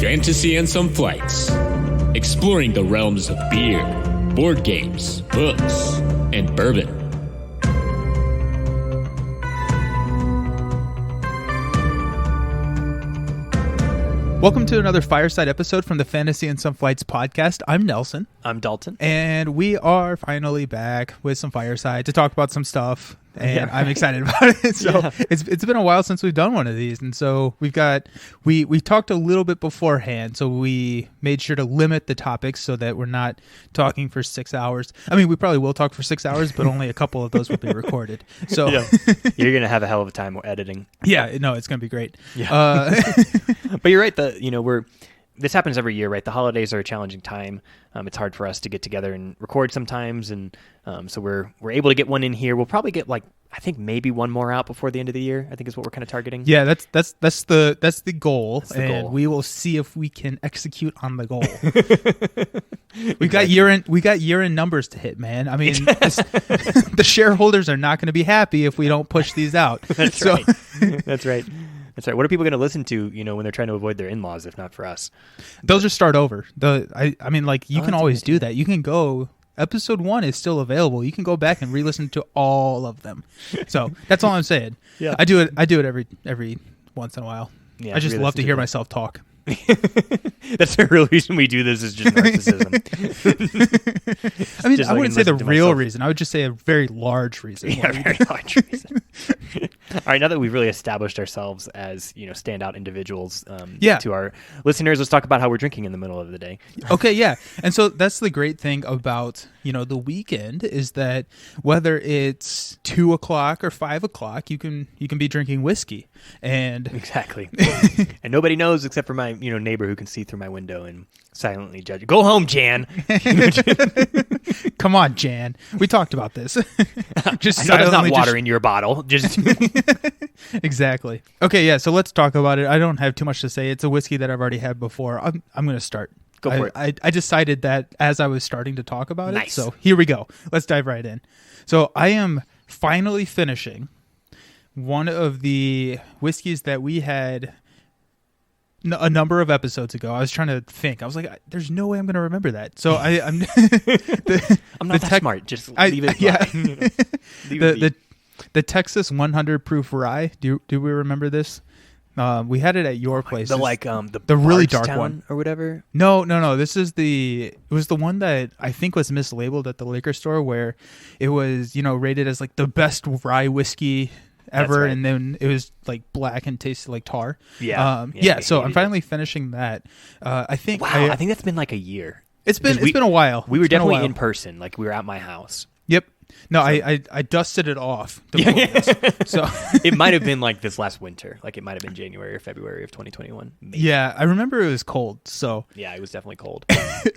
Fantasy and Some Flights, exploring the realms of beer, board games, books, and bourbon. Welcome to another fireside episode from the Fantasy and Some Flights podcast. I'm Nelson. I'm Dalton. And we are finally back with some fireside to talk about some stuff. And I'm excited about it. So it's been a while since we've done one of these. And so we talked a little bit beforehand. So we made sure to limit the topics so that we're not talking for 6 hours. I mean, we probably will talk for 6 hours, but only a couple of those will be recorded. So You're going to have a hell of a time editing. Yeah, no, it's going to be great. Yeah. But you're right. This happens every year, right? The holidays are a challenging time. It's hard for us to get together and record sometimes, and so we're able to get one in here. We'll probably get I think maybe one more out before the end of the year. I think is what we're kind of targeting. Yeah, that's the goal, That's the goal. We will see if we can execute on the goal. We got year-end numbers to hit, man. I mean, the shareholders are not going to be happy if we don't push these out. That's right. That's right. That's right. What are people going to listen to, when they're trying to avoid their in-laws, if not for us? They'll just start over. I mean, you can always do that. You can go. Episode 1 is still available. You can go back and re-listen to all of them. So that's all I'm saying. Yeah, I do it every once in a while. Yeah, I just love to hear myself talk. That's the real reason we do this, is just narcissism. I mean, I wouldn't say the real reason. I would just say a very large reason. Yeah, a very large reason. All right, now that we've really established ourselves as standout individuals to our listeners, let's talk about how we're drinking in the middle of the day. Okay, yeah. And so that's the great thing about the weekend, is that whether it's 2:00 or 5:00, you can be drinking whiskey. And exactly. And nobody knows except for my neighbor who can see through my window and silently judge. Go home, Jan. Come on, Jan. We talked about this. Just I know there's not water in your bottle. Just exactly. Okay, yeah. So let's talk about it. I don't have too much to say. It's a whiskey that I've already had before. I'm going to start. Go for it. I decided that as I was starting to talk about it. So here we go. Let's dive right in. So I am finally finishing one of the whiskeys that we had a number of episodes ago. I was trying to think. I was like, "There's no way I'm going to remember that." So I'm not that smart. Just leave it. Yeah. The Texas 100 proof rye. Do we remember this? We had it at your place. The really dark one or whatever. No. This is it was the one that I think was mislabeled at the liquor store, where it was rated as the best rye whiskey ever, right. And then it was black and tasted like tar. So I'm finally finishing that. I think I think that's been a year. It's been a while. We were definitely in person. We were at my house. Yep. No, I dusted it off. So it might have been this last winter. It might have been January or February of 2021. Maybe. Yeah, I remember it was cold. So yeah, it was definitely cold.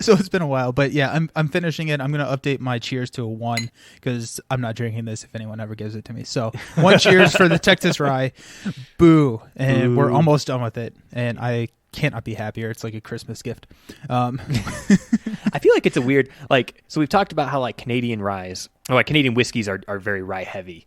So it's been a while, but yeah, I'm finishing it. I'm gonna update my cheers to a 1 because I'm not drinking this if anyone ever gives it to me. So 1 cheers for the Texas Rye. Boo, and we're almost done with it, and I cannot be happier. It's like a Christmas gift. I feel it's a weird so we've talked about how Canadian ryes or Canadian whiskeys are very rye heavy,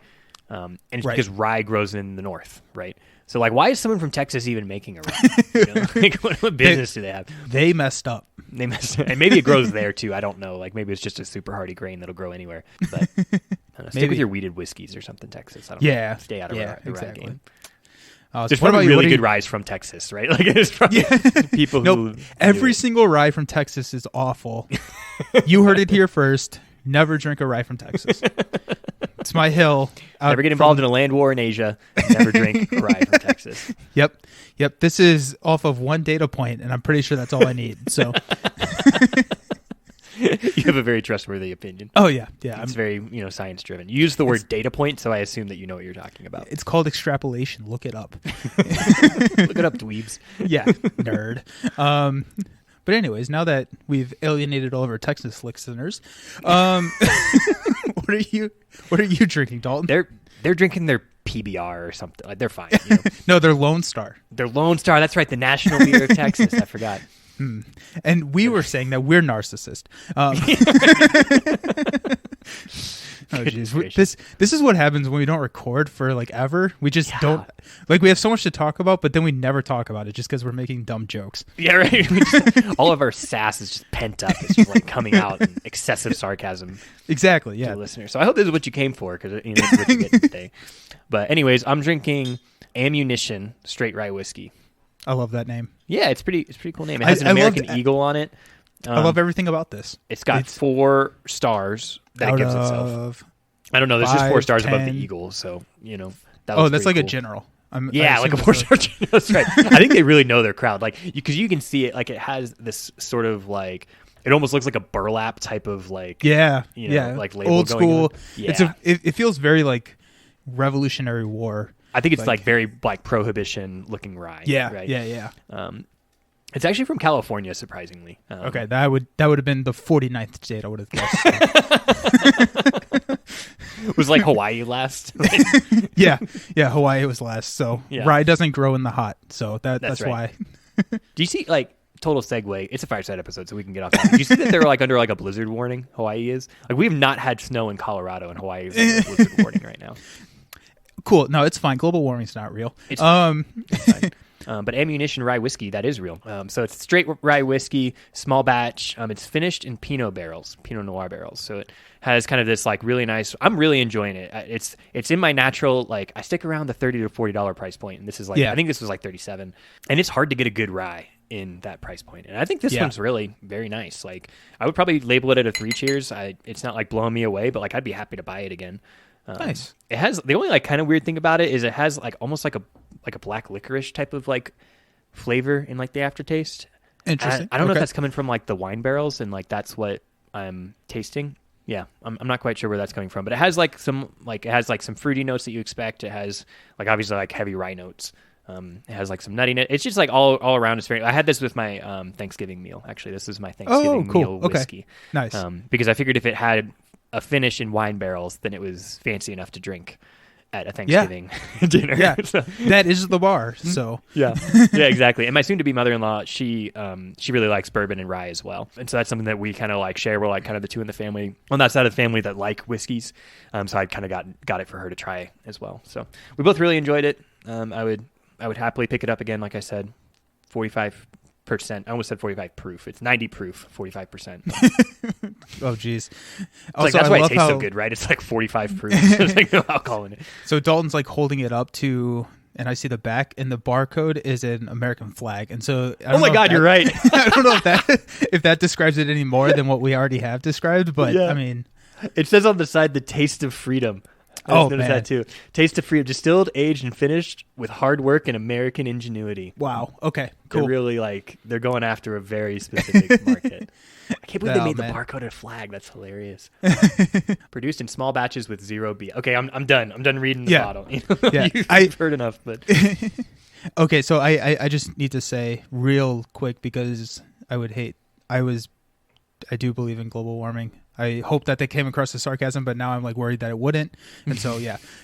and it's right. Because rye grows in the north, right? So why is someone from Texas even making a rye? What business do they have? They messed up. And maybe it grows there too. I don't know. Maybe it's just a super hardy grain that'll grow anywhere. But stick with your wheated whiskeys or something, Texas. I don't know. Stay out of the rye game. There's probably really good ryes from Texas, right? It's probably people who... Every single rye from Texas is awful. You heard it here first. Never drink a rye from Texas. It's my hill. Never get involved in a land war in Asia. Never drink a rye from Texas. Yep. This is off of one data point, and I'm pretty sure that's all I need. So... You have a very trustworthy opinion. Oh, yeah. It's very, science driven. You use the word data point, so I assume that you know what you're talking about. It's called extrapolation. Look it up. Look it up, dweebs. Yeah, nerd. But anyways, now that we've alienated all of our Texas listeners, what are you drinking, Dalton? They're drinking their PBR or something. They're fine. No, they're Lone Star. They're Lone Star. That's right. The national beer of Texas. I forgot. And we were saying that we're narcissist. Oh jeez, this is what happens when we don't record for like ever. We just don't like. We have so much to talk about, but then we never talk about it just because we're making dumb jokes. Yeah, right. All of our sass is just pent up. It's just like coming out in excessive sarcasm. Exactly. Yeah, to the listener. So I hope this is what you came for because you know this is what you get today. But anyways, I'm drinking Ammunition straight rye whiskey. I love that name. Yeah, it's pretty cool name. It has an American eagle on it. I love everything about this. It's got 4 stars that it gives itself. I don't know. There's just 4 stars above the eagle, so you know. That's like cool. a general. Like a 4-star general. That's right. I think they really know their crowd, like because you can see it. Like it has this sort of like it almost looks like a burlap type of like like label old going school. on. Yeah. It feels very like Revolutionary War. I think it's like very like prohibition looking rye. Yeah, right? yeah. It's actually from California, surprisingly. Okay, that would have been the 49th state I would have guessed. Was like Hawaii last. yeah, Hawaii was last. So rye doesn't grow in the hot, so that's right. why. Do you see like total segue? It's a fireside episode, so we can get off that. Do you see that they're like under like a blizzard warning? Hawaii is like we have not had snow in Colorado, and Hawaii is under a blizzard warning right now. Cool. No, it's fine. Global warming's not real. It's fine. But Ammunition rye whiskey, that is real. So it's straight rye whiskey, small batch. It's finished in Pinot Noir barrels. So it has kind of this like really nice. I'm really enjoying it. It's in my natural like I stick around the $30 to $40 price point, and this is like I think this was like $37, and it's hard to get a good rye in that price point. And I think this one's really very nice. Like I would probably label it at a 3 cheers. It's not like blowing me away, but like I'd be happy to buy it again. Nice. It has the only like kind of weird thing about it is it has like almost like a black licorice type of like flavor in like the aftertaste. Interesting. I don't know if that's coming from like the wine barrels and like that's what I'm tasting. Yeah, I'm not quite sure where that's coming from, but it has like some fruity notes that you expect. It has like obviously like heavy rye notes. It has like some nuttiness. It's just like all around. It's very. I had this with my Thanksgiving meal. Actually, this is my Thanksgiving meal whiskey. Okay. Nice. Because I figured if it had a finish in wine barrels, then it was fancy enough to drink at a Thanksgiving dinner. Yeah, so. That is the bar. So yeah, exactly. And my soon-to-be mother-in-law, she really likes bourbon and rye as well, and so that's something that we kind of like share. We're like kind of the two in the family on that side of the family that like whiskeys. So I kind of got it for her to try as well. So we both really enjoyed it. I would happily pick it up again. Like I said, 45%. I almost said 45 proof. It's 90 proof, 45%. Oh, geez. Also, that's why it tastes so good, right? It's like 45 proof. There's like no alcohol in it. So Dalton's like holding it up to, and I see the back, and the barcode is an American flag. And so, oh my God, you're right. I don't know if that describes it any more than what we already have described, but I mean, it says on the side, the taste of freedom. I noticed that too. Taste of freedom, distilled, aged, and finished with hard work and American ingenuity. Wow. Okay. Cool. They're really they're going after a very specific market. I can't believe they made the barcode a flag. That's hilarious. Produced in small batches with 0 B. Okay, I'm done. I'm done reading the bottle. You've heard enough, but okay. So I just need to say real quick because I do believe in global warming. I hope that they came across as sarcasm, but now I'm like worried that it wouldn't. And so,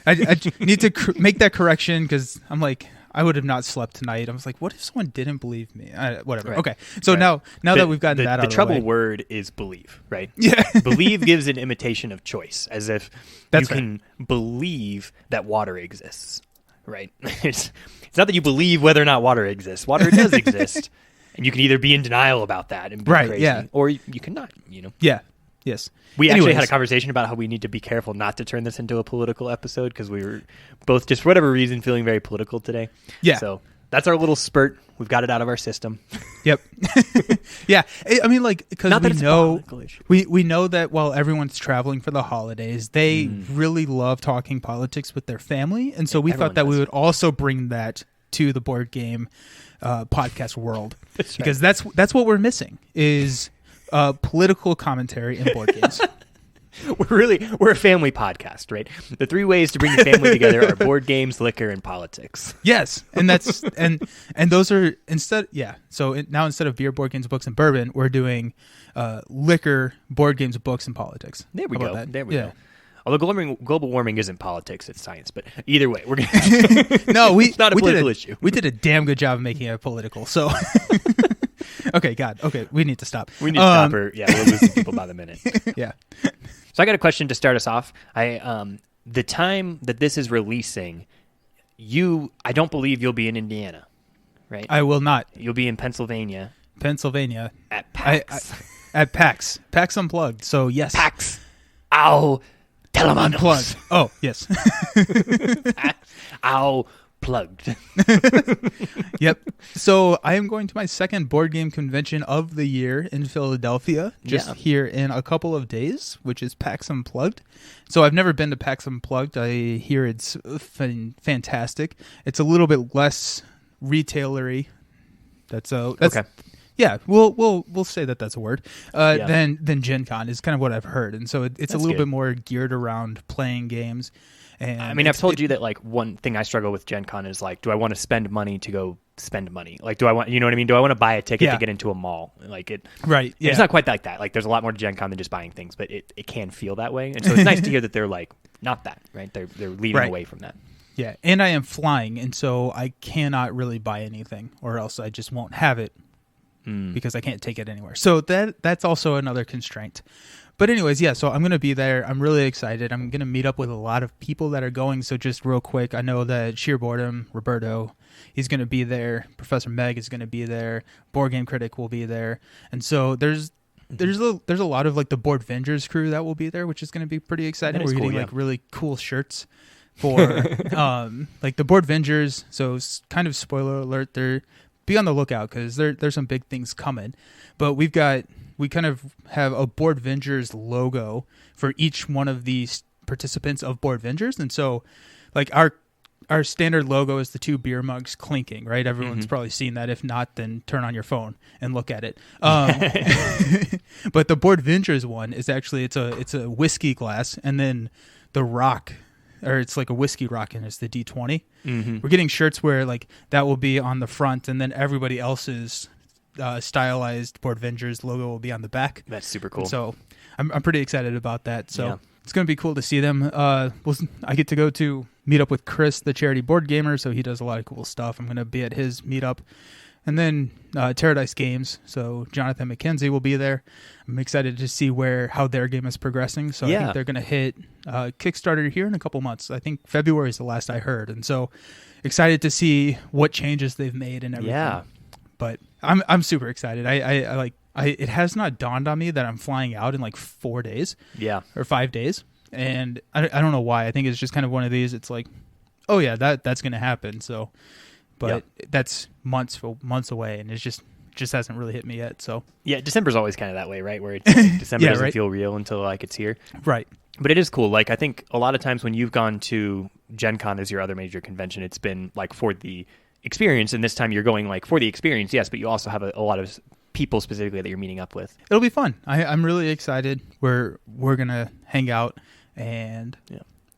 I need to make that correction because I'm like, I would have not slept tonight. I was like, what if someone didn't believe me? Whatever. Right. Okay. So now that we've gotten that out of the way. The trouble word is believe, right? Yeah. Believe gives an imitation of choice, as if you can believe that water exists, right? It's not that you believe whether or not water exists. Water does exist. And you can either be in denial about that and be crazy, or you cannot, Yeah. Yes. We actually had a conversation about how we need to be careful not to turn this into a political episode because we were both, just for whatever reason, feeling very political today. Yeah. So that's our little spurt. We've got it out of our system. Yep. Yeah. I mean, like, because we know that while everyone's traveling for the holidays, they really love talking politics with their family. And so we thought that we would also bring that to the board game podcast world. Because that's what we're missing is political commentary in board games. We're a family podcast, right? The 3 ways to bring the family together are board games, liquor, and politics. Yes, and that's and those are instead. Yeah, so now instead of beer, board games, books, and bourbon, we're doing liquor, board games, books, and politics. There we go. There we go. Although global warming isn't politics, it's science. But either way, we're gonna. No, it's not a political issue. We did a damn good job of making it political. So. Okay, God. Okay, we need to stop. We need to stop her. Yeah, we're losing people by the minute. Yeah. So I got a question to start us off. The time that this is releasing, I don't believe you'll be in Indiana, right? I will not. You'll be in Pennsylvania. At PAX. at PAX. PAX Unplugged. So yes. PAX. Ow. Unplugged. Oh, yes. Ow. Plugged. Yep. So I am going to my second board game convention of the year in Philadelphia, just here in a couple of days, which is PAX Unplugged. So I've never been to PAX Unplugged. I hear it's fantastic. It's a little bit less retailery. That's okay. Yeah, we'll say that that's a word. Than Gen Con is kind of what I've heard, and so it's a little bit more geared around playing games. And I mean, I've told you that like one thing I struggle with Gen Con is like, do I want to spend money to go spend money? Like, do I want, you know what I mean? Do I want to buy a ticket to get into a mall? Like it, right? Yeah, it's not quite like that. Like, there's a lot more to Gen Con than just buying things, but it can feel that way. And so it's nice to hear that they're like not that, right? They're leading away from that. Yeah, and I am flying, and so I cannot really buy anything, or else I just won't have it because I can't take it anywhere. So that's also another constraint. But anyways, yeah, so I'm going to be there. I'm really excited. I'm going to meet up with a lot of people that are going. So just real quick, I know that Sheer Boredom, Roberto, he's going to be there. Professor Meg is going to be there. Board Game Critic will be there. And so there's a lot of like the Board Vengers crew that will be there, which is going to be pretty exciting. We're getting like really cool shirts for like the Board Vengers. So kind of spoiler alert, be on the lookout because there's some big things coming. But we kind of have a Board Vengers logo for each one of these participants of Board Vengers. And so like our standard logo is the two beer mugs clinking, right? Everyone's probably seen that. If not, then turn on your phone and look at it. But the Board Vengers one is actually, it's a whiskey glass and then the rock, or it's like a whiskey rock and it's the D20. We're getting shirts where like that will be on the front and then everybody else's stylized Board Vengers logo will be on the back. That's super cool. And so I'm pretty excited about that. So it's going to be cool to see them. I get to go to meet up with Chris, the charity board gamer. So he does a lot of cool stuff. I'm going to be at his meetup. And then Paradise Games. So Jonathan McKenzie will be there. I'm excited to see how their game is progressing. So I think they're going to hit Kickstarter here in a couple months. I think February is the last I heard. And so excited to see what changes they've made and everything. Yeah. But I'm super excited. It has not dawned on me that I'm flying out in like 4 days. Yeah. Or 5 days. And I don't know why. I think it's just kind of one of these. It's like, oh yeah, that's going to happen. So, but that's months away, and it just hasn't really hit me yet. So yeah, December's always kind of that way, right? Where it's like, December doesn't feel real until like it's here. Right. But it is cool. Like I think a lot of times when you've gone to Gen Con as your other major convention, it's been like for the experience, and this time you're going like for the experience, yes, but you also have a lot of people specifically that you're meeting up with. It'll be fun. I'm really excited. We're gonna hang out and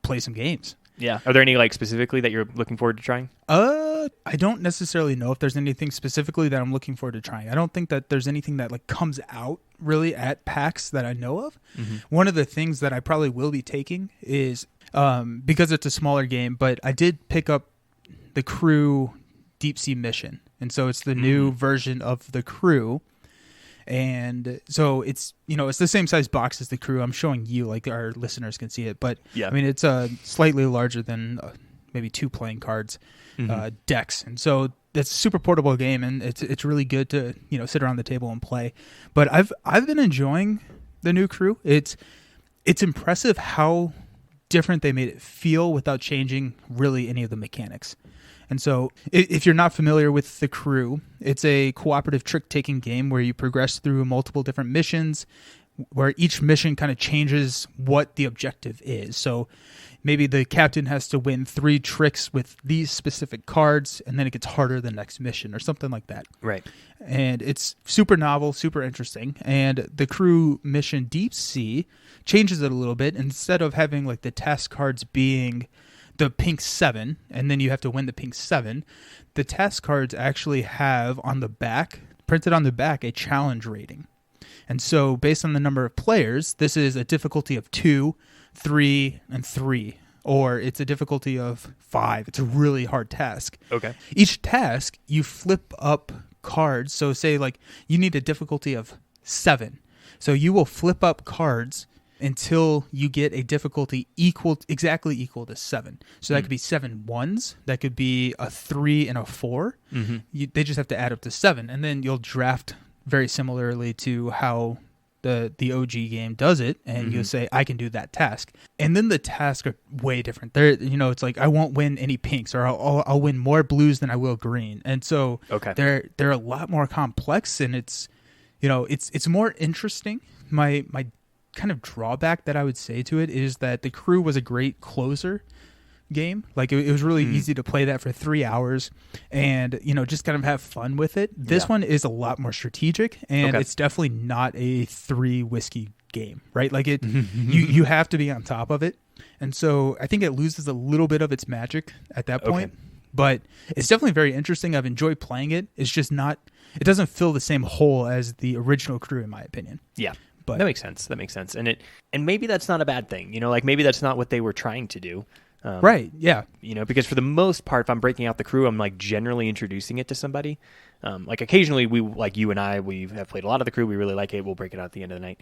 play some games. Yeah. Are there any like specifically that you're looking forward to trying? I don't necessarily know if there's anything specifically that I'm looking forward to trying. I don't think that there's anything that like comes out really at PAX that I know of. One of the things that I probably will be taking is because it's a smaller game, but I did pick up the Crew Deep Sea Mission. And so it's the new version of the Crew. And so it's the same size box as the Crew. I'm showing you, like our listeners can see it, but I mean it's slightly larger than maybe 2 playing cards decks, and so it's a super portable game, and it's really good to sit around the table and play. But I've been enjoying the new Crew. It's impressive how different they made it feel without changing really any of the mechanics. And so if you're not familiar with the Crew, it's a cooperative trick-taking game where you progress through multiple different missions, where each mission kind of changes what the objective is. So maybe the captain has to win 3 tricks with these specific cards, and then it gets harder the next mission or something like that. Right. And it's super novel, super interesting. And the Crew mission Deep Sea changes it a little bit. Instead of having like the task cards being the pink 7, and then you have to win the pink 7, the task cards actually have printed on the back, a challenge rating. And so based on the number of players, this is a difficulty of 2, 3, and 3, or it's a difficulty of 5. It's a really hard task. Okay. Each task, you flip up cards. So say like you need a difficulty of 7. So you will flip up cards until you get a difficulty exactly equal to 7. So that could be 7 ones. That could be a 3 and a 4. They just have to add up to 7, and then you'll draft very similarly to how the OG game does it, and you'll say, I can do that task. And then the tasks are way different. It's like, I won't win any pinks, or I'll win more blues than I will green. And so they're a lot more complex, and it's more interesting. My kind of drawback that I would say to it is that the Crew was a great closer game. Like it was really easy to play that for 3 hours and just kind of have fun with it. This one is a lot more strategic, and it's definitely not a 3 whiskey game, right? Like you have to be on top of it, and so I think it loses a little bit of its magic at that point. But it's definitely very interesting. I've enjoyed playing it. It's just not, it doesn't fill the same hole as the original Crew, in my opinion. But that makes sense. And maybe that's not a bad thing. Like maybe that's not what they were trying to do. Right. Yeah. Because for the most part, if I'm breaking out the Crew, I'm like generally introducing it to somebody. Like occasionally we, like you and I, we have played a lot of the Crew. We really like it. We'll break it out at the end of the night.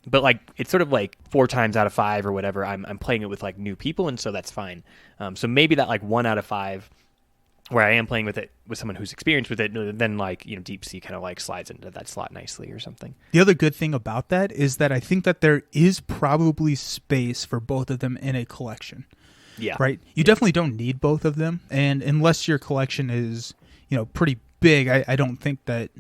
But like, it's sort of like 4 times out of 5 or whatever, I'm playing it with like new people. And so that's fine. So maybe that like 1 out of 5 where I am playing with it with someone who's experienced with it, then like, Deep Sea kind of like slides into that slot nicely or something. The other good thing about that is that I think that there is probably space for both of them in a collection. Yeah. Right. You definitely don't need both of them. And unless your collection is, pretty big, I don't think that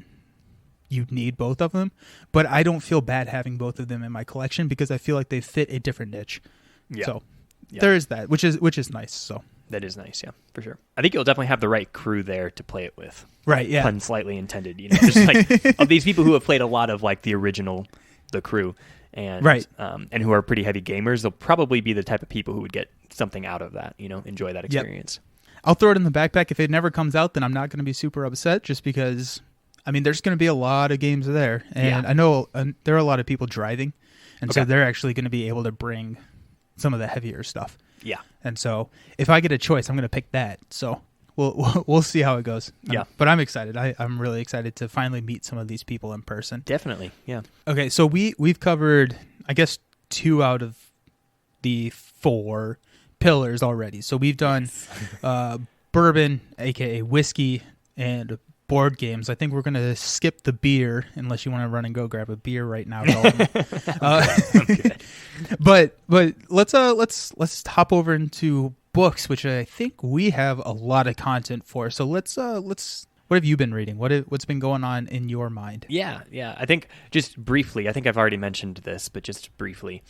you need both of them. But I don't feel bad having both of them in my collection because I feel like they fit a different niche. Yeah. So there is that, which is nice. So that is nice. Yeah, for sure. I think you'll definitely have the right Crew there to play it with. Right. Yeah. Pun slightly intended. Just like of these people who have played a lot of like the original, the Crew. And and who are pretty heavy gamers, they'll probably be the type of people who would get something out of that, enjoy that experience. I'll throw it in the backpack. If it never comes out, then I'm not going to be super upset, just because, there's going to be a lot of games there. And I know there are a lot of people driving, and so they're actually going to be able to bring some of the heavier stuff. Yeah. And so if I get a choice, I'm going to pick that. So we'll see how it goes. Yeah. But I'm excited. I'm really excited to finally meet some of these people in person. Definitely. Yeah. Okay. So we've covered, I guess, 2 out of the 4 pillars already. So we've done bourbon, aka whiskey, and board games. I think we're going to skip the beer unless you want to run and go grab a beer right now. I'm good. But let's hop over into books, which I think we have a lot of content for. So let's what have you been reading? What's been going on in your mind? Yeah. I think just briefly, I think I've already mentioned this, but just briefly,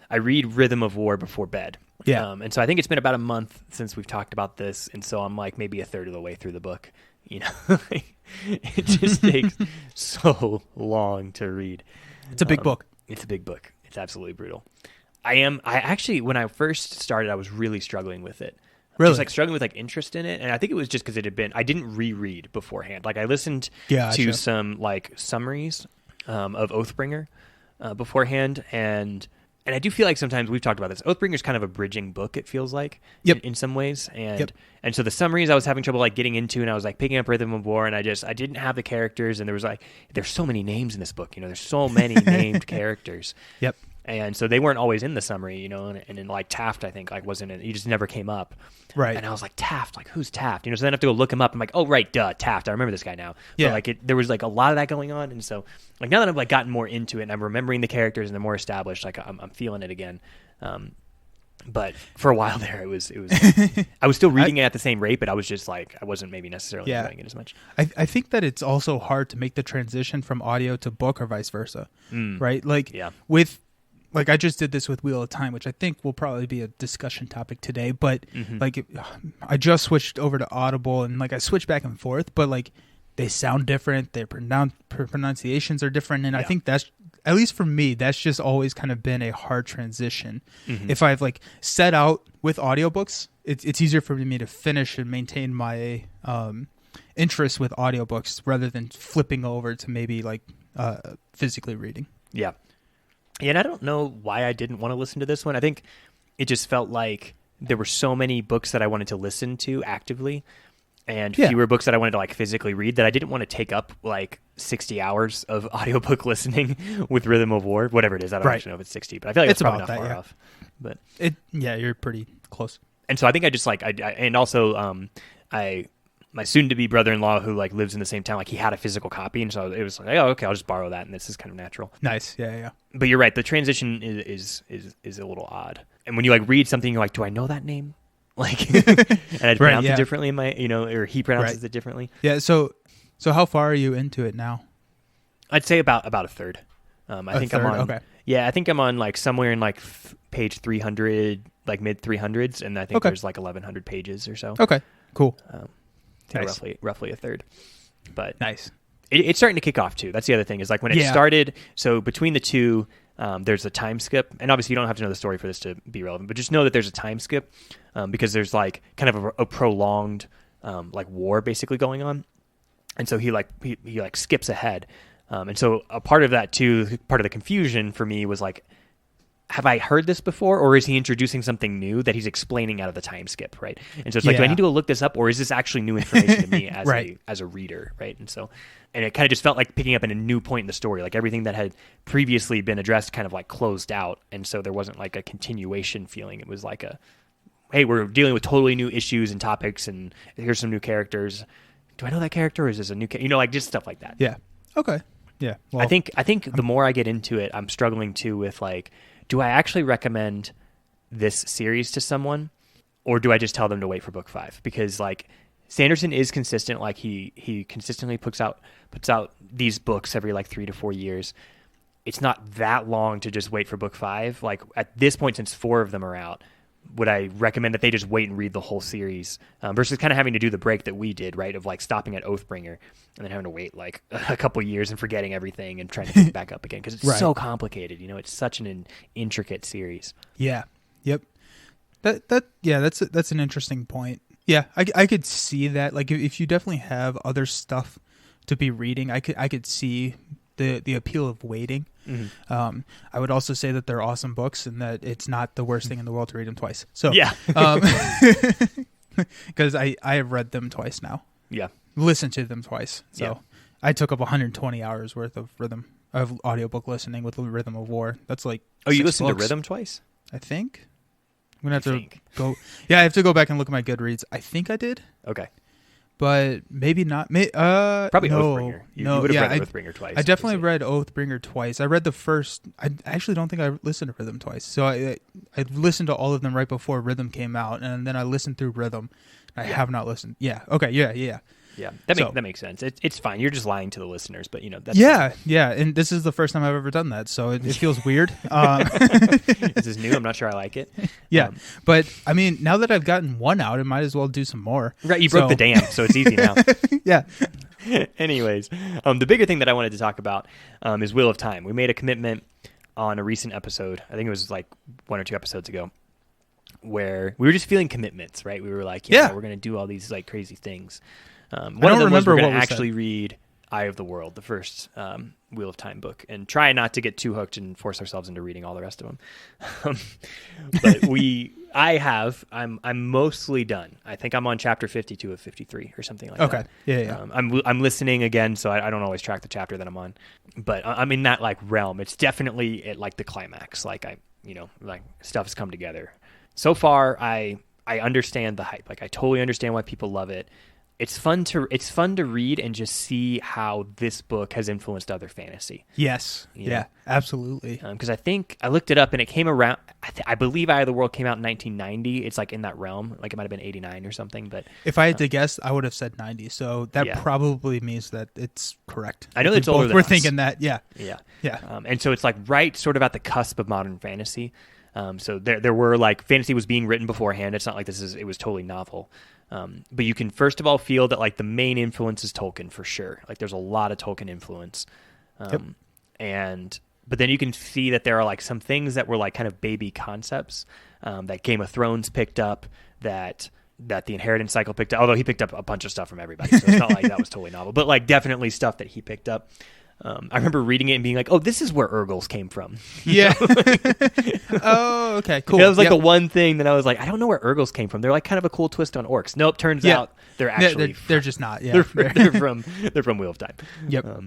I read Rhythm of War before bed. Yeah. And so I think it's been about a month since we've talked about this, and so I'm like maybe a third of the way through the book. It just takes so long to read. It's a big book. It's a big book. It's absolutely brutal. I actually, when I first started, I was really struggling with it. Really? Just like struggling with like interest in it. And I think it was just because I didn't reread beforehand. Like I listened to some like summaries of Oathbringer beforehand. And I do feel like sometimes we've talked about this. Oathbringer is kind of a bridging book, it feels like, in some ways. And so the summaries I was having trouble like getting into, and I was like picking up Rhythm of War, and I didn't have the characters. And there's so many names in this book, there's so many named characters. Yep. And so they weren't always in the summary, and in like Taft, I think, like wasn't in, he just never came up. Right. And I was like, Taft, like who's Taft? So then I have to go look him up. I'm like, oh right, duh, Taft. I remember this guy now. Yeah. But like there was like a lot of that going on, and so like now that I've like gotten more into it and I'm remembering the characters and they're more established, like I'm feeling it again. But for a while there, it was I was still reading it at the same rate, but I was just like I wasn't maybe necessarily enjoying it as much. I think that it's also hard to make the transition from audio to book or vice versa, right? Like with. Like I just did this with Wheel of Time, which I think will probably be a discussion topic today. But like I just switched over to Audible, and like I switched back and forth, but like they sound different. Their pronunciations are different, and I think that's, at least for me, that's just always kind of been a hard transition. If I've like set out with audiobooks, it's easier for me to finish and maintain my interest with audiobooks rather than flipping over to maybe like physically reading. Yeah. And I don't know why I didn't want to listen to this one. I think it just felt like there were so many books that I wanted to listen to actively. and fewer books that I wanted to like physically read, that I didn't want to take up like 60 hours of audiobook listening with Rhythm of War, whatever it is. I don't actually know if it's 60, but I feel like it's probably not far off. But you're pretty close. And so I think I just like and also my soon-to-be brother-in-law who like lives in the same town, like he had a physical copy, and so it was like, oh, okay, I'll just borrow that, and this is kind of natural. Nice, yeah. But you're right, the transition is a little odd, and when you like read something, you're like, do I know that name? Like, and I pronounce it differently in my, or he pronounces it differently. Yeah. So how far are you into it now? I'd say about a third. I think I'm on. Okay. Yeah, I think I'm on like somewhere in like page 300, like mid 300s, and I think there's like 1,100 pages or so. Okay. Cool. Nice. Roughly a third. But nice. It's starting to kick off too. That's the other thing is like when it started. So between the two, there's a time skip, and obviously you don't have to know the story for this to be relevant, but just know that there's a time skip because there's like kind of a prolonged like war basically going on, and so he skips ahead, and so a part of that too, part of the confusion for me was like, have I heard this before, or is he introducing something new that he's explaining out of the time skip, right? And so it's like, do I need to go look this up, or is this actually new information to me as as a reader, right? And so, and it kind of just felt like picking up in a new point in the story, like everything that had previously been addressed kind of like closed out, and so there wasn't like a continuation feeling. It was like hey, we're dealing with totally new issues and topics, and here's some new characters. Do I know that character, or is this a new like just stuff like that? Yeah. Okay. Yeah. Well, I think the more I get into it, I'm struggling too with like, do I actually recommend this series to someone, or do I just tell them to wait for book 5? Because like Sanderson is consistent. Like he consistently puts out these books every like 3 to 4 years. It's not that long to just wait for book 5. Like at this point, since 4 of them are out, would I recommend that they just wait and read the whole series versus kind of having to do the break that we did, right? Of like stopping at Oathbringer and then having to wait like a couple years and forgetting everything and trying to pick it back up again because it's so complicated. It's such an intricate series. Yeah. Yep. That's an interesting point. Yeah, I could see that. Like if you definitely have other stuff to be reading, I could see the appeal of waiting. Mm-hmm. I would also say that they're awesome books and that it's not the worst thing in the world to read them twice. So yeah, because I have read them twice now. Yeah, listened to them twice. So I took up 120 hours worth of audiobook listening with the Rhythm of War. That's like you listened to Rhythm twice? I think I'm gonna have to go. Yeah, I have to go back and look at my Goodreads. I think I did. Okay. But maybe not. Probably no, Oathbringer. You would have read Oathbringer twice. I definitely read Oathbringer twice. I read the first. I actually don't think I listened to Rhythm twice. So I listened to all of them right before Rhythm came out, and then I listened through Rhythm. I have not listened. Yeah. Okay. Yeah. Yeah, that makes sense. It's fine. You're just lying to the listeners, but that's fine. And this is the first time I've ever done that, so it feels weird. This is new. I'm not sure I like it. Yeah, but I mean, now that I've gotten one out, I might as well do some more. Right, you broke the dam, so it's easy now. Yeah. Anyways, the bigger thing that I wanted to talk about is Wheel of Time. We made a commitment on a recent episode. I think it was like 1 or 2 episodes ago, where we were just feeling commitments. Right, we were like, we're going to do all these like crazy things. One of them was we're going to actually read Eye of the World, the first Wheel of Time book, and try not to get too hooked and force ourselves into reading all the rest of them. But I'm mostly done. I think I'm on chapter 52 of 53 or something like that. Okay. Yeah. I'm listening again, so I don't always track the chapter that I'm on, but I'm in that like realm. It's definitely at like the climax. Like like stuff's come together. So far, I understand the hype. Like I totally understand why people love it. It's fun to read and just see how this book has influenced other fantasy. Yes. Yeah, absolutely. Because I think I looked it up and it came around. I believe Eye of the World came out in 1990. It's like in that realm. Like it might have been 89 or something. But if I had to guess, I would have said 90. So that probably means that it's correct. I know it's older than we're us. thinking that. Yeah. And so it's like right sort of at the cusp of modern fantasy. So there were like fantasy was being written beforehand. It's not like it was totally novel. But you can first of all feel that like the main influence is Tolkien for sure. Like there's a lot of Tolkien influence. But then you can see that there are like some things that were like kind of baby concepts that Game of Thrones picked up, that the Inheritance Cycle picked up, although he picked up a bunch of stuff from everybody. So it's not like that was totally novel, but like definitely stuff that he picked up. I remember reading it and being like, "Oh, this is where Urgles came from." Yeah. Oh, okay, cool. That was like the one thing that I was like, I don't know where Urgles came from. They're like kind of a cool twist on orcs. Nope, turns out they're actually they're just not. Yeah, they're from Wheel of Time. Yep.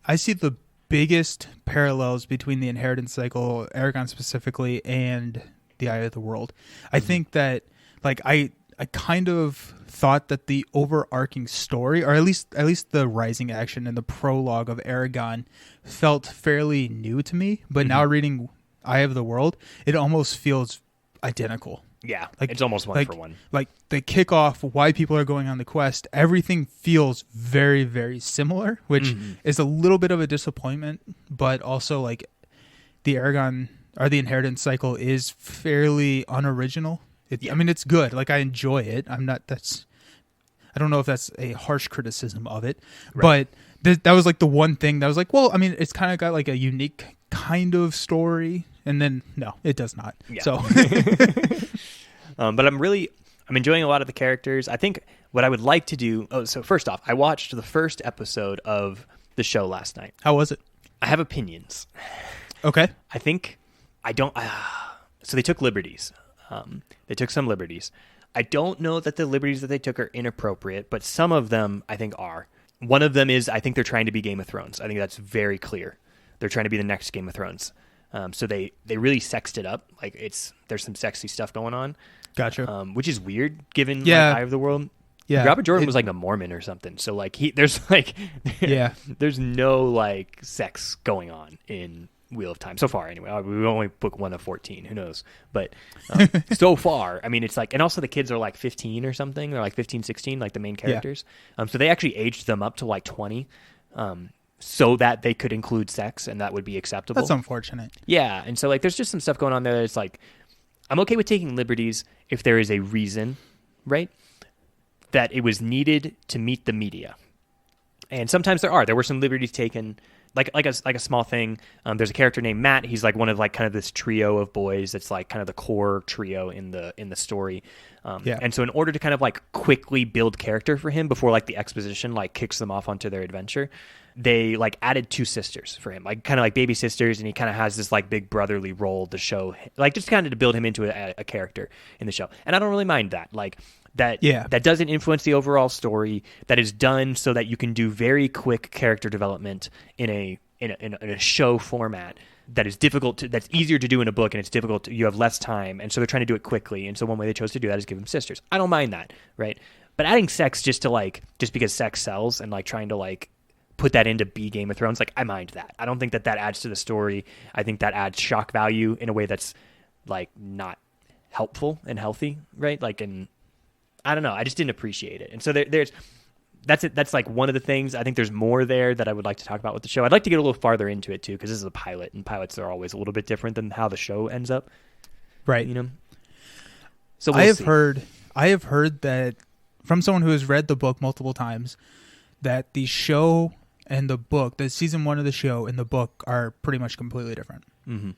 I see the biggest parallels between the inheritance cycle, Aragon specifically, and the Eye of the World. I think that, like, I kind of thought that the overarching story, or at least the rising action and the prologue of Aragon, felt fairly new to me. But now reading Eye of the World, it almost feels identical. Yeah, like it's almost one for one. Like the kickoff, why people are going on the quest, everything feels very, very similar, which is a little bit of a disappointment. But also, like, the Aragon or the inheritance cycle is fairly unoriginal. I mean, it's good. Like, I enjoy it. I don't know if that's a harsh criticism of it, but that was like the one thing that was like, well, I mean, it's kind of got like a unique kind of story, and then no, it does not. Yeah. So, but I'm enjoying a lot of the characters. I think what I would like to do. Oh, so first off, I watched the first episode of the show last night. How was it? I have opinions. Okay. So they took liberties. They took some liberties. I don't know that the liberties that they took are inappropriate, but some of them I think are. One of them is I think they're trying to be Game of Thrones. I think that's very clear. They're trying to be the next Game of Thrones. So they really sexed it up. Like there's some sexy stuff going on. Gotcha. Which is weird given like, Eye of the World. Yeah. Robert Jordan was like a Mormon or something. So like there's no like sex going on in Wheel of Time so far. Anyway, we only book 1 of 14. Who knows? But so far, I mean, it's like, and also the kids are like 15 or something. They're like 15, 16, like the main characters. Yeah. So they actually aged them up to like 20, so that they could include sex and that would be acceptable. That's unfortunate. Yeah, and so like there's just some stuff going on there that's like, I'm okay with taking liberties if there is a reason, right? That it was needed to meet the media. And sometimes there were some liberties taken, like a small thing. There's a character named Matt. He's like one of like kind of this trio of boys that's like kind of the core trio in the story. And so in order to kind of like quickly build character for him before like the exposition like kicks them off onto their adventure, they like added 2 sisters for him, like kind of like baby sisters, and he kind of has this like big brotherly role to show, like just kind of to build him into a character in the show. And I don't really mind that. Like that doesn't influence the overall story. That is done so that you can do very quick character development in a show format that is that's easier to do in a book, and it's difficult you have less time, and so they're trying to do it quickly. And so one way they chose to do that is give them sisters. I don't mind that, right? But adding sex just because sex sells and like trying to like put that into Game of Thrones, like I mind that. I don't think that adds to the story. I think that adds shock value in a way that's like not helpful and healthy, right? Like, and I don't know. I just didn't appreciate it. And so that's it. That's like one of the things. I think there's more there that I would like to talk about with the show. I'd like to get a little farther into it too, because this is a pilot, and pilots are always a little bit different than how the show ends up. Right. You know. So I have heard that from someone who has read the book multiple times that the show and the book, the season 1 of the show and the book are pretty much completely different. Mm-hmm.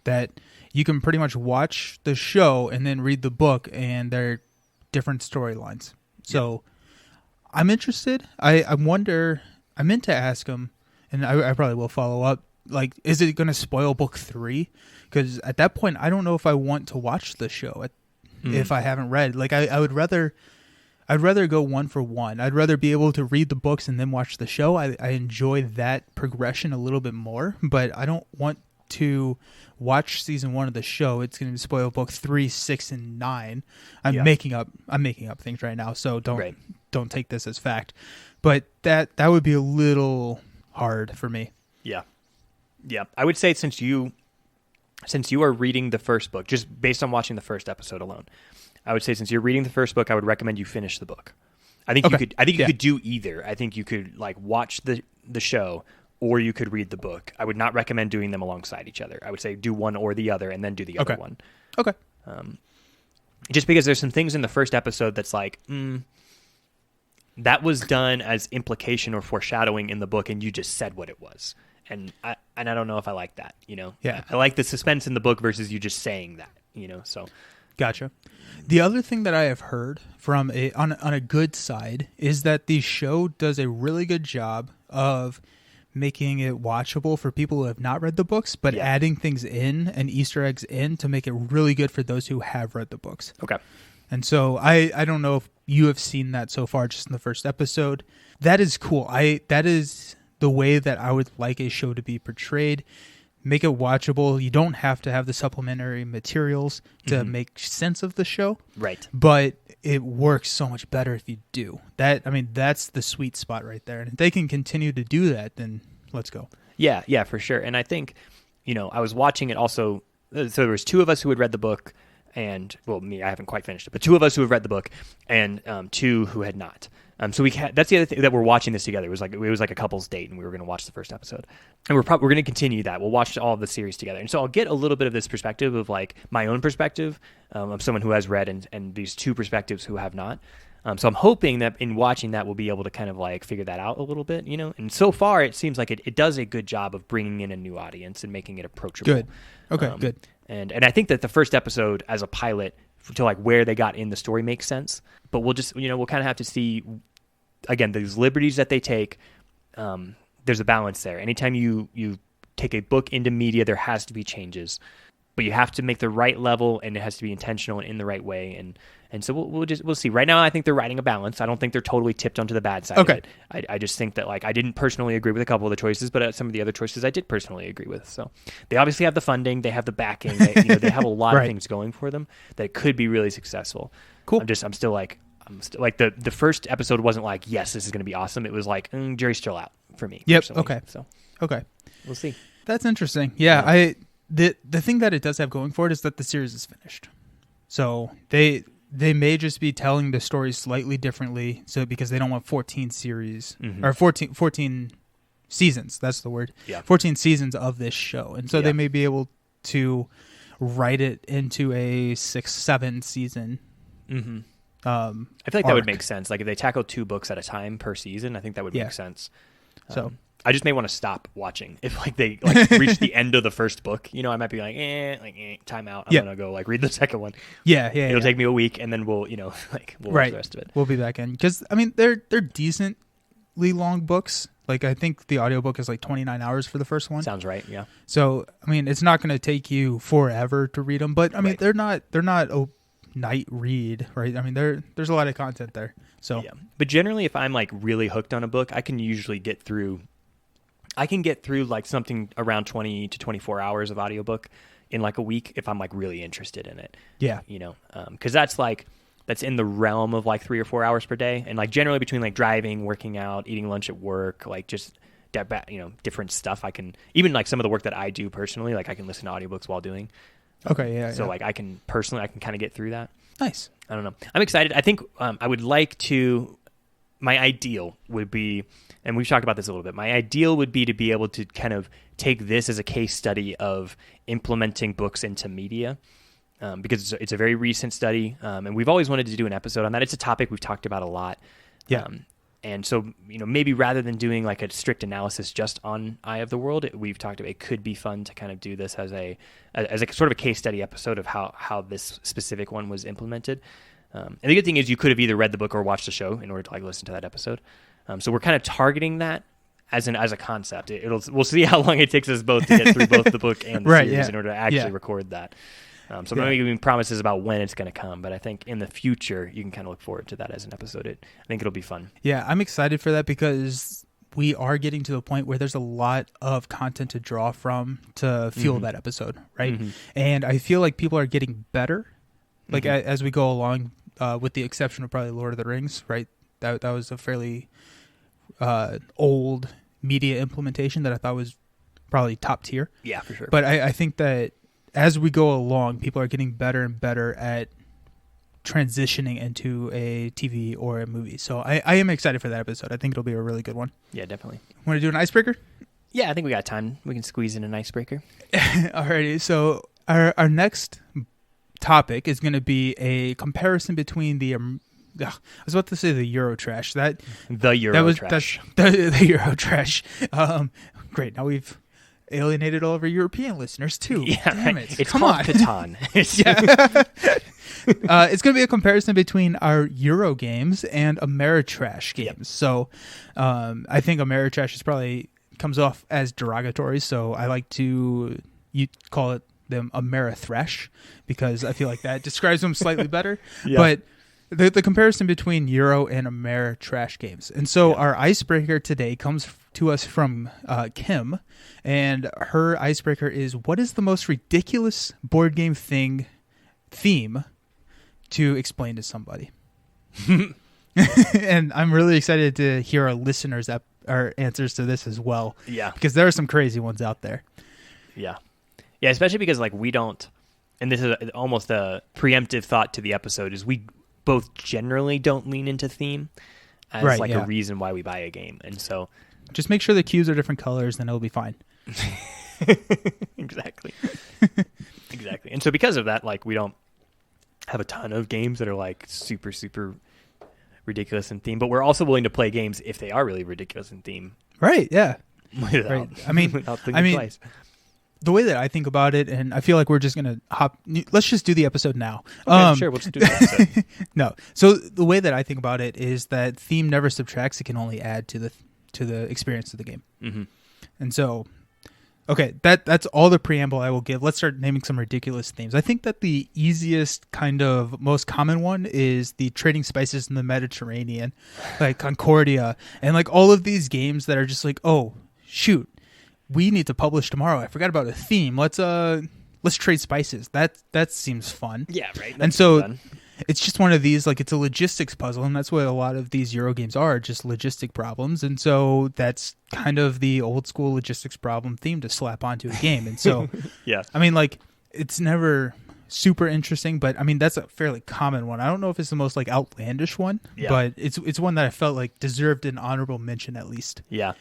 That you can pretty much watch the show and then read the book, and they're different storylines. So I'm interested. I wonder, I meant to ask him, and I probably will follow up, like, is it going to spoil book 3? Because at that point, I don't know if I want to watch the show if I haven't read. Like, I'd rather go 1 for 1. I'd rather be able to read the books and then watch the show. I enjoy that progression a little bit more, but I don't want to watch season 1 of the show. It's going to spoil book 3, 6, and 9. I'm making up things right now, so don't take this as fact. But that would be a little hard for me. Yeah. I would say since you are reading the first book, just based on watching the first episode alone, I would say since you're reading the first book, I would recommend you finish the book. I think you could do either. I think you could like watch the show, or you could read the book. I would not recommend doing them alongside each other. I would say do one or the other, and then do the other one. Okay. Just because there's some things in the first episode that's like, that was done as implication or foreshadowing in the book, and you just said what it was. And I don't know if I like that, you know? Yeah. I like the suspense in the book versus you just saying that, you know? So. Gotcha. The other thing that I have heard from on a good side is that the show does a really good job of making it watchable for people who have not read the books, but adding things in and Easter eggs in to make it really good for those who have read the books. Okay. And so I don't know if you have seen that so far just in the first episode. That is cool. That is the way that I would like a show to be portrayed. Make it watchable. You don't have to have the supplementary materials to make sense of the show. Right. But it works so much better if you do. That's the sweet spot right there. And if they can continue to do that, then let's go. Yeah, for sure. And I think, I was watching it also. So there was two of us who had read the book and, well, me, I haven't quite finished it, but two of us who have read the book and two who had not. So that's the other thing that we're watching this together. It was like a couple's date, and we were going to watch the first episode, and we're going to continue that. We'll watch all of the series together, and so I'll get a little bit of this perspective of like my own perspective of someone who has read, and these two perspectives who have not. So I'm hoping that in watching that, we'll be able to kind of like figure that out a little bit, And so far, it seems like it does a good job of bringing in a new audience and making it approachable. Good. Okay. Good. And I think that the first episode as a pilot to like where they got in the story makes sense, but we'll just we'll kind of have to see. Again, these liberties that they take, there's a balance there. Anytime you take a book into media, there has to be changes, but you have to make the right level, and it has to be intentional and in the right way. And so we'll see. Right now, I think they're riding a balance. I don't think they're totally tipped onto the bad side of it. I just think that like I didn't personally agree with a couple of the choices, but some of the other choices I did personally agree with. So they obviously have the funding, they have the backing, they have a lot of things going for them that could be really successful. Cool. I'm still like the first episode wasn't like, yes, this is going to be awesome. It was like, jury's still out for me. Yep. Personally. Okay. So we'll see. That's interesting. Yeah. The thing that it does have going for it is that the series is finished. So they may just be telling the story slightly differently. So because they don't want 14 series or 14 seasons. That's the word. Yeah. 14 seasons of this show. And so they may be able to write it into a 6-7 season. Mm-hmm. I feel like that would make sense. Like if they tackle 2 books at a time per season, I think that would make sense. So I just may want to stop watching if like they reach the end of the first book. I might be like, time out. I'm gonna go like read the second one. It'll take me a week, and then we'll watch the rest of it. We'll be back in because they're decently long books. Like I think the audiobook is like 29 hours for the first one. Sounds right. Yeah. So it's not going to take you forever to read them, but they're not a night read, right? There's a lot of content there. So yeah. But generally, if I'm like really hooked on a book, I can usually get through like something around 20 to 24 hours of audiobook in like a week if I'm like really interested in it. Yeah. Because that's in the realm of like 3 or 4 hours per day, and like generally between like driving, working out, eating lunch at work, like just different stuff. I can even like some of the work that I do personally, like I can listen to audiobooks while doing. Okay, yeah. So like I can kind of get through that. Nice. I don't know. I'm excited. I think I would like to. My ideal would be, and we've talked about this a little bit. My ideal would be to be able to kind of take this as a case study of implementing books into media, because it's a very recent study, and we've always wanted to do an episode on that. It's a topic we've talked about a lot. Yeah. And so, maybe rather than doing like a strict analysis just on Eye of the World, we've talked about it could be fun to kind of do this as a sort of a case study episode of how this specific one was implemented. And the good thing is you could have either read the book or watched the show in order to like listen to that episode. So we're kind of targeting that as a concept. We'll see how long it takes us both to get through both the book and the series in order to actually record that. So I'm not giving promises about when it's going to come, but I think in the future you can kind of look forward to that as an episode. I think it'll be fun. Yeah, I'm excited for that because we are getting to the point where there's a lot of content to draw from to fuel that episode, right? Mm-hmm. And I feel like people are getting better, like as we go along, with the exception of probably Lord of the Rings, right? That was a fairly old media implementation that I thought was probably top tier. Yeah, for sure. But I think that as we go along, people are getting better and better at transitioning into a TV or a movie. So I am excited for that episode. I think it'll be a really good one. Yeah, definitely. Want to do an icebreaker? Yeah, I think we got time. We can squeeze in an icebreaker. Alrighty. So our next topic is going to be a comparison between the I was about to say the Eurotrash. The Eurotrash. Great. Now we've alienated all of our European listeners too. Yeah, damn it! It's Come called on, Catan. It's going to be a comparison between our Euro games and Ameritrash games. Yep. So, I think Ameritrash is probably comes off as derogatory, so I like to call them Amerithresh because I feel like that describes them slightly better. Yeah. But the comparison between Euro and Ameritrash games. And so our icebreaker today comes to us from Kim, and her icebreaker is, what is the most ridiculous board game theme to explain to somebody? And I'm really excited to hear our listeners' our answers to this as well. Yeah. Because there are some crazy ones out there. Yeah. Yeah, especially because like we don't, and this is almost a preemptive thought to the episode, is we both generally don't lean into theme as a reason why we buy a game. And so just make sure the cues are different colors, then it'll be fine. Exactly. Exactly. And so because of that, like we don't have a ton of games that are like super, super ridiculous in theme, but we're also willing to play games if they are really ridiculous in theme. Right, yeah. Right. I mean, twice. The way that I think about it, and I feel like we're just going to let's just do the episode now. Okay, sure, we'll just do the episode. No. So the way that I think about it is that theme never subtracts, it can only add to the experience of the game. Mm-hmm. And so, okay, that's all the preamble I will give. Let's start naming some ridiculous themes. I think that the easiest, kind of most common one is the trading spices in the Mediterranean, like Concordia, and like all of these games that are just like, oh, shoot, we need to publish tomorrow. I forgot about a theme. Let's trade spices. That seems fun. Yeah, right. And so it's just one of these, like, it's a logistics puzzle, and that's what a lot of these Euro games are, just logistic problems. And so that's kind of the old school logistics problem theme to slap onto a game. And so, yeah, I mean, like, it's never super interesting, but I mean, that's a fairly common one. I don't know if it's the most like outlandish one, but it's one that I felt like deserved an honorable mention at least. Yeah.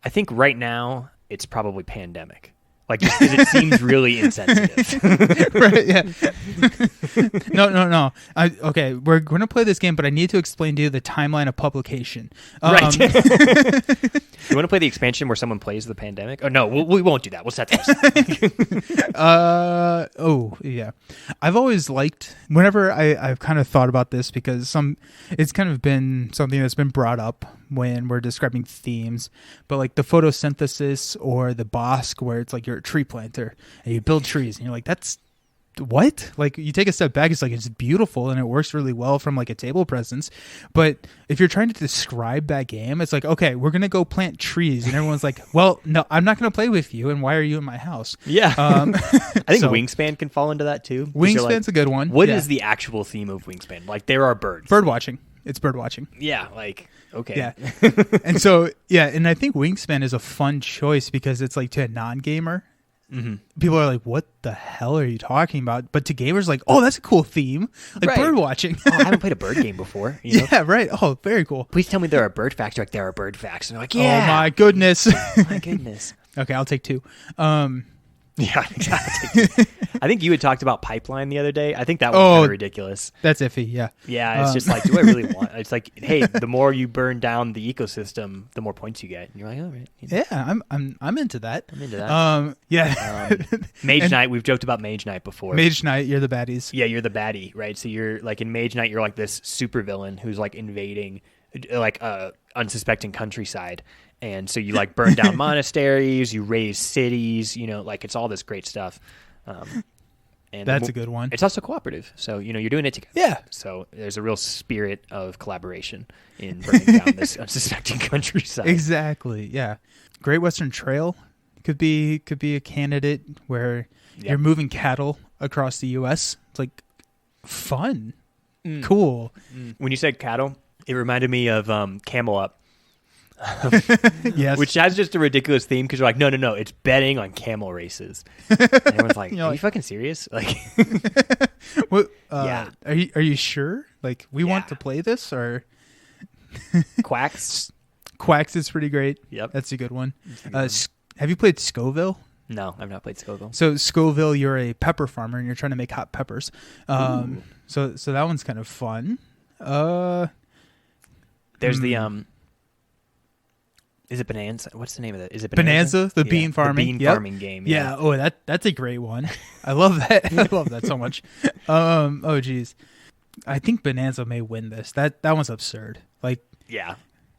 I think right now it's probably Pandemic. Like, just because it seems really insensitive. Right, yeah. No. Okay, we're going to play this game, but I need to explain to you the timeline of publication. Right. You want to play the expansion where someone plays the Pandemic? Oh, no, we won't do that. We'll set those. Oh, yeah. I've always liked, whenever I've kind of thought about this, because it's kind of been something that's been brought up when we're describing themes, but like the photosynthesis or the Bosque, where it's like you're a tree planter and you build trees and you're like, that's what? Like, you take a step back, it's like, it's beautiful and it works really well from like a table presence. But if you're trying to describe that game, it's like, okay, we're going to go plant trees. And everyone's like, well, no, I'm not going to play with you. And why are you in my house? Yeah. I think Wingspan can fall into that too. Wingspan's a good one. What is the actual theme of Wingspan? Like, there are birds. Bird watching. It's bird watching. Yeah, like, okay. Yeah. And so, yeah, and I think Wingspan is a fun choice because it's like, to a non-gamer, people are like, what the hell are you talking about? But to gamers, like, oh, that's a cool theme. Like, bird watching. Oh, I haven't played a bird game before. You know? Yeah, right. Oh, very cool. Please tell me there are bird facts. Like, there are bird facts. And they're like, yeah. Oh, my goodness. My goodness. Okay, I'll take two. Yeah, exactly. I think you had talked about Pipeline the other day. I think that was kind of ridiculous. That's iffy, yeah. Yeah, it's just like, do I really want? It's like, hey, the more you burn down the ecosystem, the more points you get. And you're like, all right. You know. Yeah, I'm into that. I'm into that. Yeah. Mage Knight. We've joked about Mage Knight before. Mage Knight, you're the baddies. Yeah, you're the baddie, right? So you're like in Mage Knight, you're like this supervillain who's like invading like unsuspecting countryside. And so you like burn down monasteries, you raise cities, you know, like it's all this great stuff. And that's a good one. It's also cooperative. So, you know, you're doing it together. Yeah. So there's a real spirit of collaboration in burning down this unsuspecting countryside. Exactly. Yeah. Great Western Trail could be a candidate where you're moving cattle across the U.S. It's like fun. Cool. When you said cattle, it reminded me of Camel Up. Yes. Which has just a ridiculous theme because you're like, no, it's betting on camel races. And everyone's like, are you fucking serious? Like, well, yeah. Are you sure? Like, we want to play this or Quacks? Quacks is pretty great. Yep, that's a good one. Have you played Scoville? No, I've not played Scoville. So Scoville, you're a pepper farmer and you're trying to make hot peppers. So that one's kind of fun. There's the is it Bonanza? What's the name of it? Is it Bonanza? The bean farming. The bean farming game. Yeah. Oh, that's a great one. I love that. I love that so much. Oh, geez. I think Bonanza may win this. That one's absurd. Like, yeah.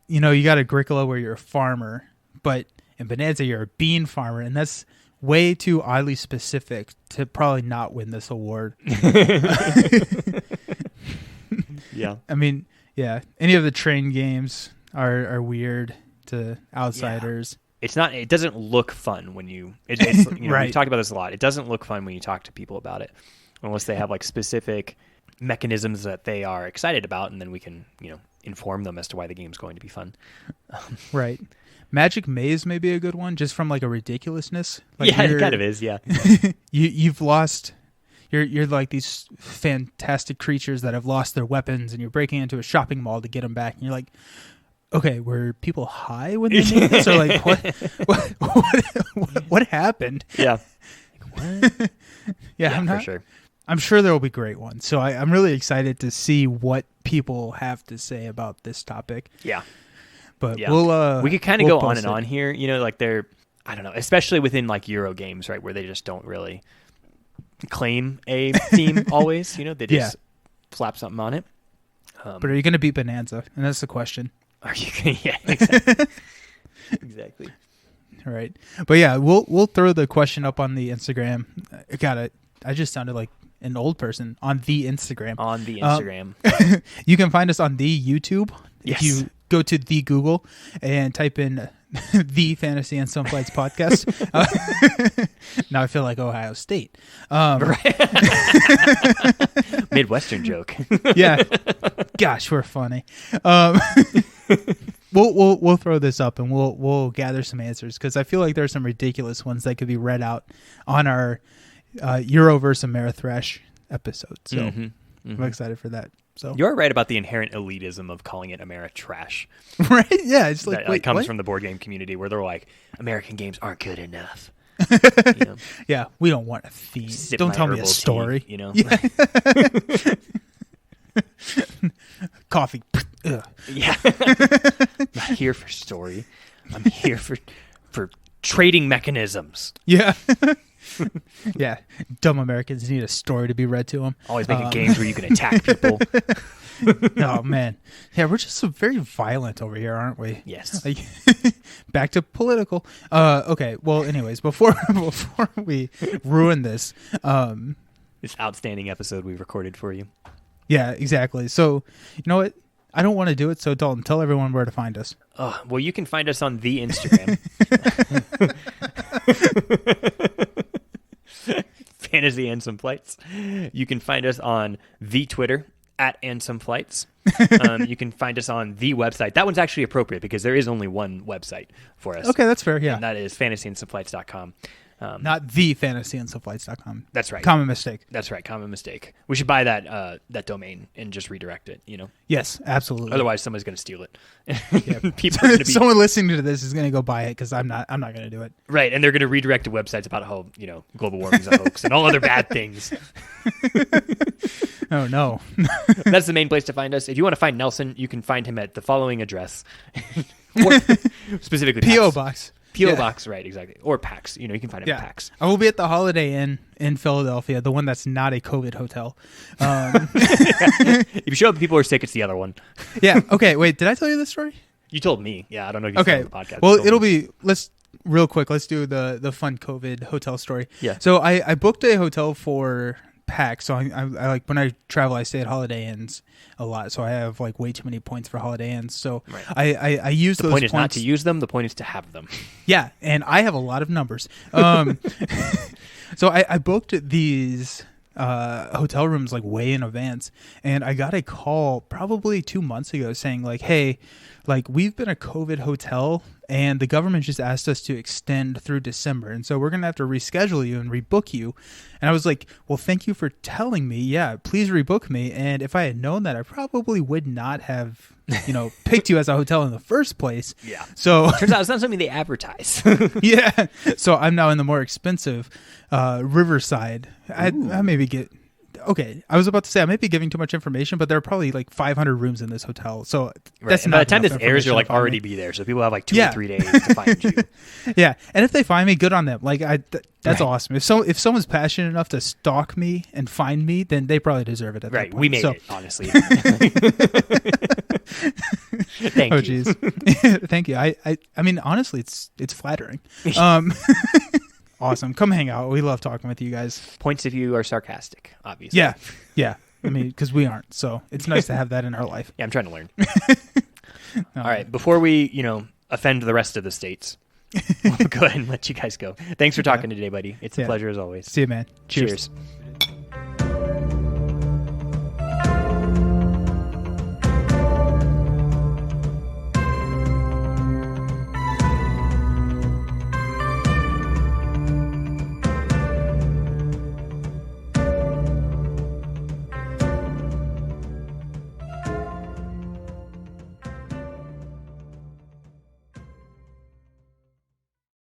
You know, you got Agricola where you're a farmer, but In Bonanza, you're a bean farmer, and that's way too oddly specific to probably not win this award. Yeah. I mean, yeah, any of the train games are weird to outsiders. Yeah. It doesn't look fun when it's Right. We've talked about this a lot. It doesn't look fun when you talk to people about it, unless they have like specific mechanisms that they are excited about, and then we can, inform them as to why the game's going to be fun. Right. Magic Maze may be a good one, just from like a ridiculousness. Like yeah, it kind of is. Yeah. You've lost. You're like these fantastic creatures that have lost their weapons, and you're breaking into a shopping mall to get them back. And you're like, okay, were people high when they made this? Or like, what happened? Yeah. Like, what? Yeah, for sure. I'm sure there will be great ones. So I'm really excited to see what people have to say about this topic. Yeah. But we could kind of go on and it. on here, like they're, I don't know, especially within like Euro games, right, where they just don't really claim a theme always, they just slap something on it. But are you going to beat Bonanza? And that's the question. Are you going to? Yeah, exactly. Exactly. All right. But yeah, we'll throw the question up on the Instagram. I just sounded like an old person. On the Instagram. On the Instagram. You can find us on the YouTube. Yes. If you go to the Google and type in the Fantasy and Some Flights podcast. Now I feel like Ohio State. Midwestern joke. Yeah. Gosh, we're funny. We'll throw this up and we'll gather some answers, because I feel like there's some ridiculous ones that could be read out on our Euroverse Amerithrash episode. So I'm excited for that. So you're right about the inherent elitism of calling it Ameritrash. Right? Yeah, it's like that comes from the board game community, where they're like, American games aren't good enough. Yeah, we don't want a theme. Don't tell me a story. Tea, Yeah. Coffee. Ugh. Yeah. I'm not here for story. I'm here for trading mechanisms. Yeah. Yeah, dumb Americans need a story to be read to them. Always making games where you can attack people. Oh man, yeah, we're just so very violent over here, aren't we? Yes. Like, back to political. Okay. Well, anyways, before we ruin this, this outstanding episode we recorded for you. Yeah, exactly. So, you know what? I don't want to do it. So, Dalton, tell everyone where to find us. Well, you can find us on the Instagram. Fantasy and Some Flights. You can find us on the Twitter at And Some Flights. You can find us on the website. That one's actually appropriate because there is only one website for us. Okay, that's fair. Yeah. And that is fantasyandsomeflights.com. Not the fantasyandsomeflights.com. That's right. Common mistake. That's right. Common mistake. We should buy that domain and just redirect it, Yes, absolutely. Otherwise, somebody's going to steal it. Yeah. People are gonna be, someone listening to this is going to go buy it, because I'm not going to do it. Right, and they're going to redirect to websites about how, global warming's a hoax and all other bad things. Oh, no. That's the main place to find us. If you want to find Nelson, you can find him at the following address. Or specifically P.O. PAX. Box. P.O. Box, right, exactly. Or PAX. You can find him at PAX. I will be at the Holiday Inn in Philadelphia, the one that's not a COVID hotel. If you show up and people are sick, it's the other one. Yeah. Okay, wait, did I tell you this story? You told me. Yeah, I don't know if you told the podcast. Well, it'll be, let's do the fun COVID hotel story. Yeah. So I booked a hotel for PAX. So I like, when I travel, I stay at Holiday Inns a lot. So I have like way too many points for Holiday Inns. So right. I use those points. The point is not to use them. The point is to have them. Yeah. And I have a lot of numbers. So I booked these hotel rooms like way in advance, and I got a call probably 2 months ago saying like, hey, like, we've been a COVID hotel and the government just asked us to extend through December, and so we're gonna have to reschedule you and rebook you. And I was like, well, thank you for telling me. Yeah, please rebook me. And if I had known that, I probably would not have picked you as a hotel in the first place. Yeah. So turns out it's not something they advertise. Yeah. So I'm now in the more expensive Riverside. I maybe get. Okay, I was about to say I might be giving too much information, but there are probably like 500 rooms in this hotel. So that's not. By the time this airs, you'll like already be there. So people have like 2 or 3 days to find you. Yeah, and if they find me, good on them. Like that's awesome. If someone's passionate enough to stalk me and find me, then they probably deserve it. At that point. We made it, honestly. Thank Oh, you. jeez. Thank you. I mean, honestly, it's flattering. Awesome. Come hang out. We love talking with you guys. Points of view are sarcastic, obviously. Yeah. Yeah. I mean, because we aren't. So it's nice to have that in our life. Yeah, I'm trying to learn. All right. Before we, offend the rest of the states, we'll go ahead and let you guys go. Thanks for talking today, buddy. It's a pleasure as always. See you, man. Cheers. Cheers.